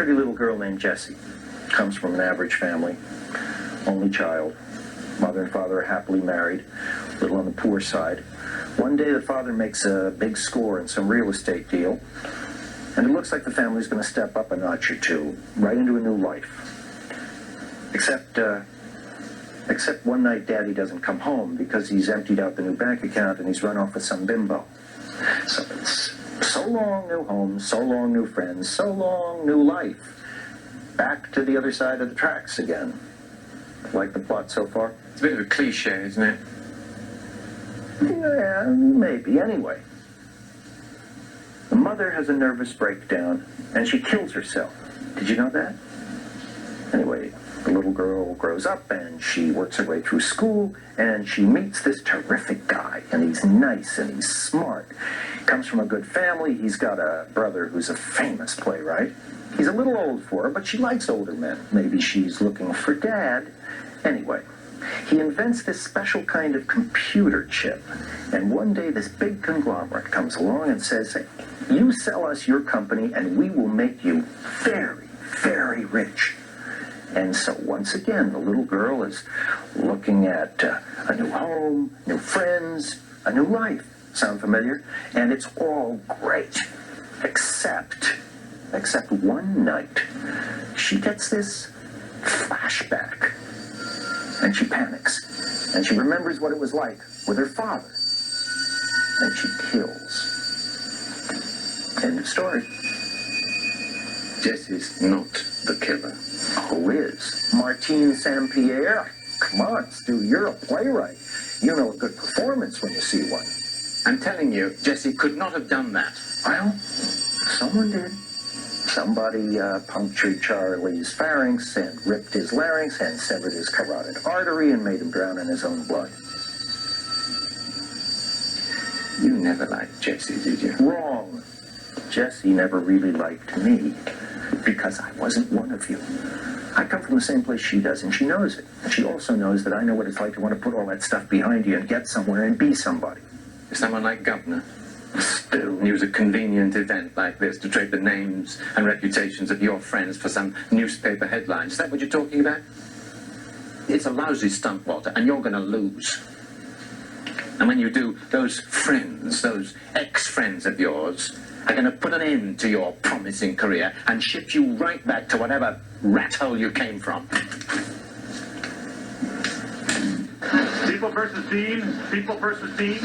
pretty little girl named Jessie. Comes from an average family. Only child. Mother and father are happily married. A little on the poor side. One day the father makes a big score in some real estate deal. And it looks like the family's going to step up a notch or two. Right into a new life. Except one night Daddy doesn't come home because he's emptied out the new bank account and he's run off with some bimbo. So it's so long new home, so long new friends, so long new life. Back to the other side of the tracks again. Like the plot so far? It's a bit of a cliche, isn't it? Yeah, maybe. Anyway, the mother has a nervous breakdown and she kills herself. Did you know that? Anyway, the little girl grows up and she works her way through school and she meets this terrific guy, and he's nice and he's smart. Comes from a good family. He's got a brother who's a famous playwright. He's a little old for her, but she likes older men. Maybe she's looking for Dad. Anyway, he invents this special kind of computer chip. And one day this big conglomerate comes along and says, hey, you sell us your company and we will make you very, very rich. And so once again, the little girl is looking at a new home, new friends, a new life. Sound familiar? And it's all great. Except one night, she gets this flashback. And she panics. And she remembers what it was like with her father. And she kills. End of story. Jesse's not the killer. Who is? Martine St-Pierre? Come on, Stu, you're a playwright. You know a good performance when you see one. I'm telling you, Jesse could not have done that. Well, someone did. Somebody punctured Charlie's pharynx and ripped his larynx and severed his carotid artery and made him drown in his own blood. You never liked Jesse, did you? Wrong. Jesse never really liked me because I wasn't one of you. I come from the same place she does, and she knows it. And she also knows that I know what it's like to want to put all that stuff behind you and get somewhere and be somebody. Someone like Governor. Still. Use a convenient event like this to trade the names and reputations of your friends for some newspaper headlines. Is that what you're talking about? It's a lousy stunt, Walter, and you're going to lose. And when you do, those friends, those ex-friends of yours, are going to put an end to your promising career and ship you right back to whatever rat hole you came from. People versus Dean. People versus Dean.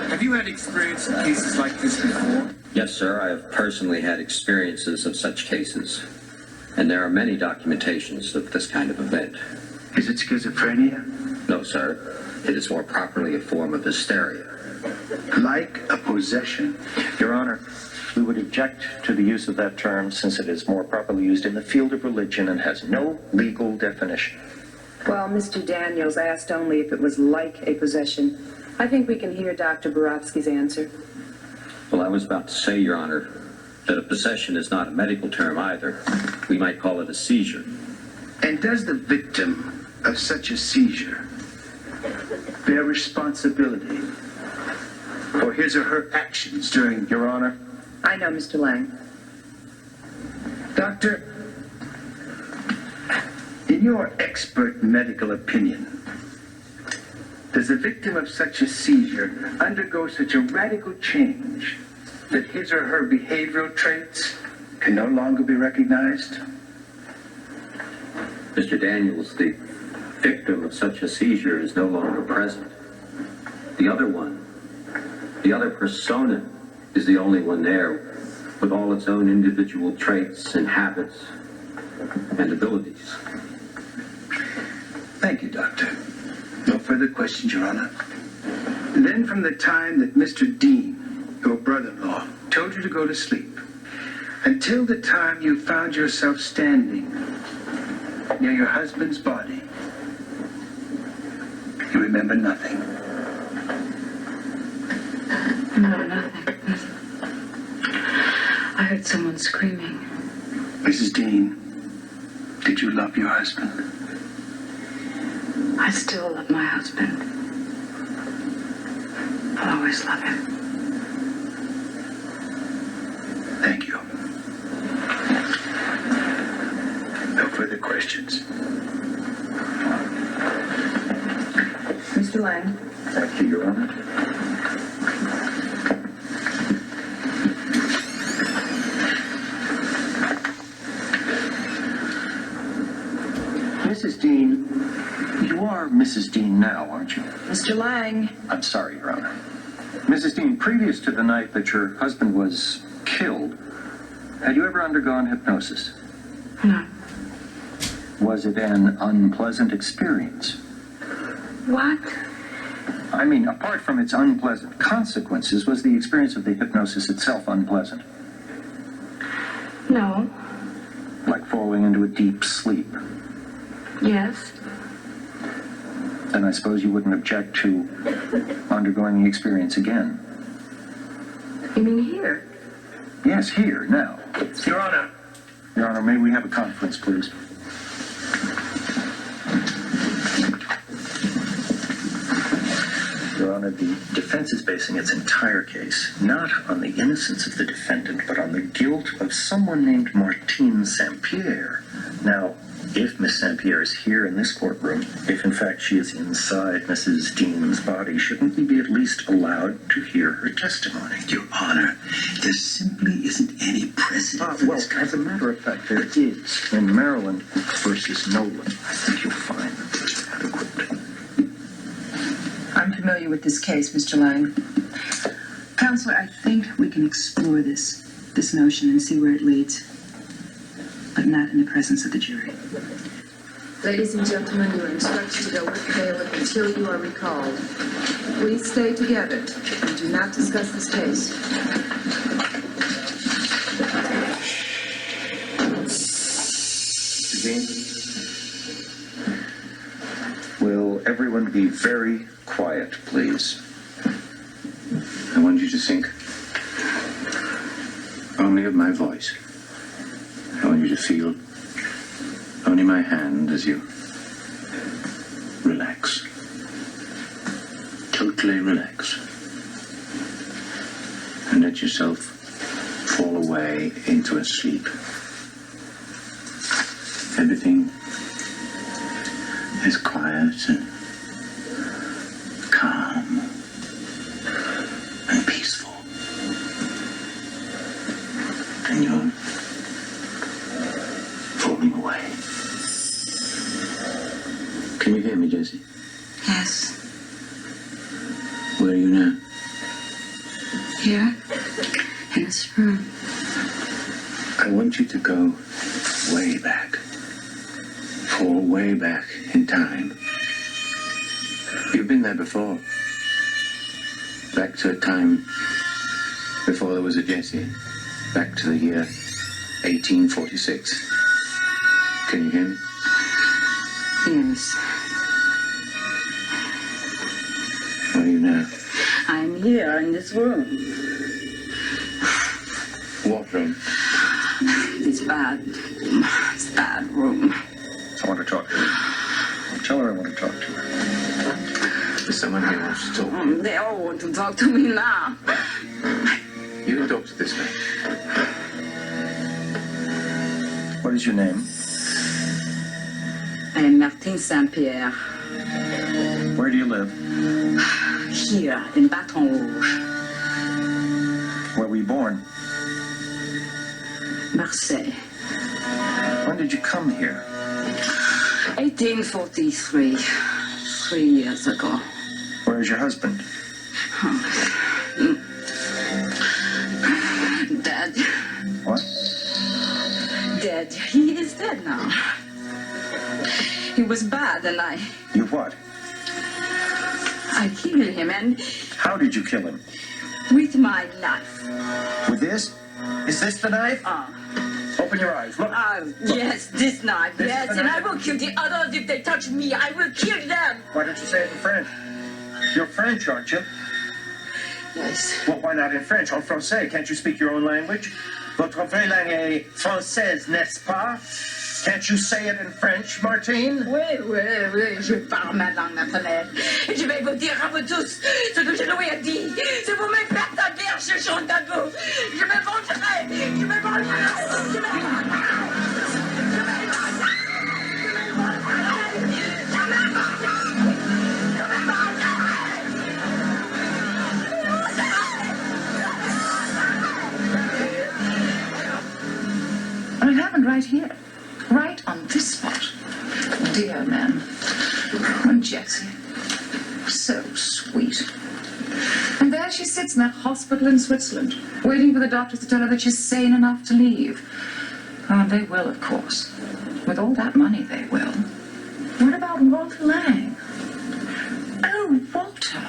Have you had experience in cases like this before? Yes, sir. I have personally had experiences of such cases. And there are many documentations of this kind of event. Is it schizophrenia? No, sir. It is more properly a form of hysteria. Like a possession? Your Honor, we would object to the use of that term since it is more properly used in the field of religion and has no legal definition. Well, Mr. Daniels asked only if it was like a possession. I think we can hear Dr. Borofsky's answer. Well, I was about to say, Your Honor, that a possession is not a medical term either. We might call it a seizure. And does the victim of such a seizure bear responsibility for his or her actions during... Your Honor? I know, Mr. Lang. Doctor, in your expert medical opinion, does the victim of such a seizure undergo such a radical change that his or her behavioral traits can no longer be recognized? Mr. Daniels, the victim of such a seizure is no longer present. The other one, the other persona, is the only one there, with all its own individual traits and habits and abilities. Thank you, Doctor. No further questions, Your Honor. Then from the time that Mr. Dean, your brother-in-law, told you to go to sleep, until the time you found yourself standing near your husband's body, you remember nothing. No, nothing. I heard someone screaming. Mrs. Dean, did you love your husband? I still love my husband. I'll always love him. Thank you. No further questions. Mr. Lang. Thank you, Your Honor. Mrs. Dean, you are Mrs. Dean now, aren't you? Mr. Lang. I'm sorry, Your Honor. Mrs. Dean, previous to the night that your husband was killed, had you ever undergone hypnosis? No. Was it an unpleasant experience? What? I mean, apart from its unpleasant consequences, was the experience of the hypnosis itself unpleasant? No. Like falling into a deep sleep? Yes. Then I suppose you wouldn't object to undergoing the experience again. You mean here? Yes, here, now. Your Honor. Your Honor, may we have a conference, please? Your Honor, the defense is basing its entire case not on the innocence of the defendant, but on the guilt of someone named Martine St-Pierre. Now, if Miss St-Pierre is here in this courtroom, if in fact she is inside Mrs. Dean's body, shouldn't we be at least allowed to hear her testimony? Your Honor, there simply isn't any precedent for Well, this kind as a matter of fact, there is. In Maryland versus Nolan, I think you'll find adequate. I'm familiar with this case, Mr. Lang. Counselor, I think we can explore this notion and see where it leads, but not in the presence of the jury. Ladies and gentlemen, you are instructed to go with the bailiff until you are recalled. Please stay together and do not discuss this case. Dean? Will everyone be very quiet, please? I want you to think only of my voice. I want you to feel only my hand as you relax. Totally relax. And let yourself fall away into a sleep. Everything is quiet and calm and peaceful. And you're falling away. Can you hear me, Jessie? Yes. Where are you now? Here? In this room. I want you to go way back. Fall way back in time. You've been there before. Back to a time before there was a Jessie. Back to the year 1846. Can you hear me? Yes. Where are you now? I'm here in this room. What room? This bad room. This bad room. I want to talk to her. Tell her I want to talk to her. There's someone here who wants to talk. They all want to talk to me now. You can talk to this man. What is your name? I am Martine St-Pierre. Where do you live? Here in Baton Rouge. Where were you born? Marseille. When did you come here? 1843. 3 years ago. Where is your husband? Dead. What? Dead. He is dead now. He was bad and You what? I killed him and How did you kill him? with my knife. With this? Is this the knife? Open your eyes. Look. Yes, this knife. This Yes, is the and I knife? will kill the others if they touch me. I will kill them. Why don't you say it in French? You're French, aren't you? Yes. Well, why not in French? En français. Can't you speak your own language? Votre vraie langue est française, n'est-ce pas? Can't you say it in French, Martine? Oui, je parle ma langue maternelle. Et je vais vous dire à vous tous ce que je lui ai dit. Si vous me faites la guerre, je chante à vous. Je me vengerai, je me vengerai, je me It happened right here. Right on this spot. Dear man. And Jessie. So sweet. And there she sits in that hospital in Switzerland, waiting for the doctors to tell her that she's sane enough to leave. Oh, and they will, of course. With all that money, they will. What about Walter Lang? Oh, Walter.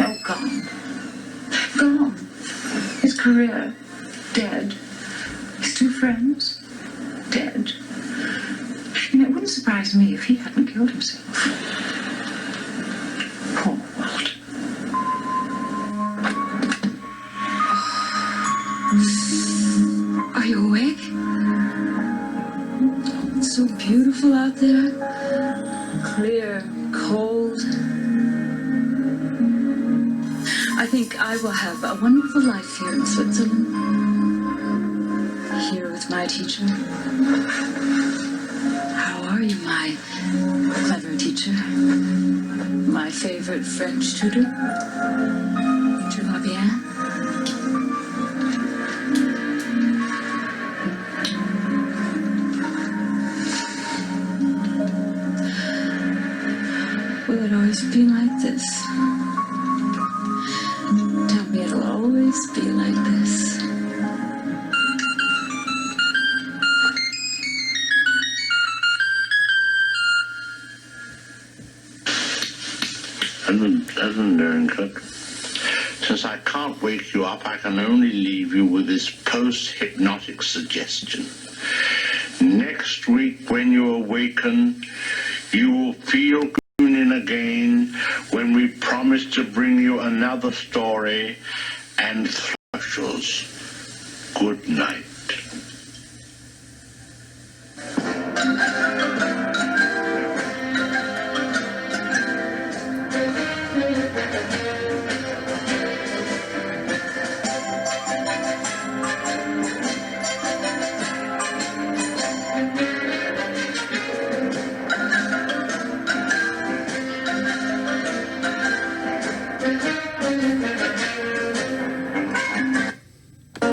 Oh, gone. Gone. His career, dead. His two friends, dead. You know, it wouldn't surprise me if he hadn't killed himself. Poor Walt. Are you awake? It's so beautiful out there. Clear, cold. I think I will have a wonderful life here in Switzerland. Here with my teacher. How are you, my clever teacher? My favorite French tutor? Tu vas bien? Will it always be like this? Tell me it'll always be like this. Doesn't Cook? Since I can't wake you up, I can only leave you with this post-hypnotic suggestion. Next week, when you awaken, you will feel tuning again when we promise to bring you another story and thrushes. Good night.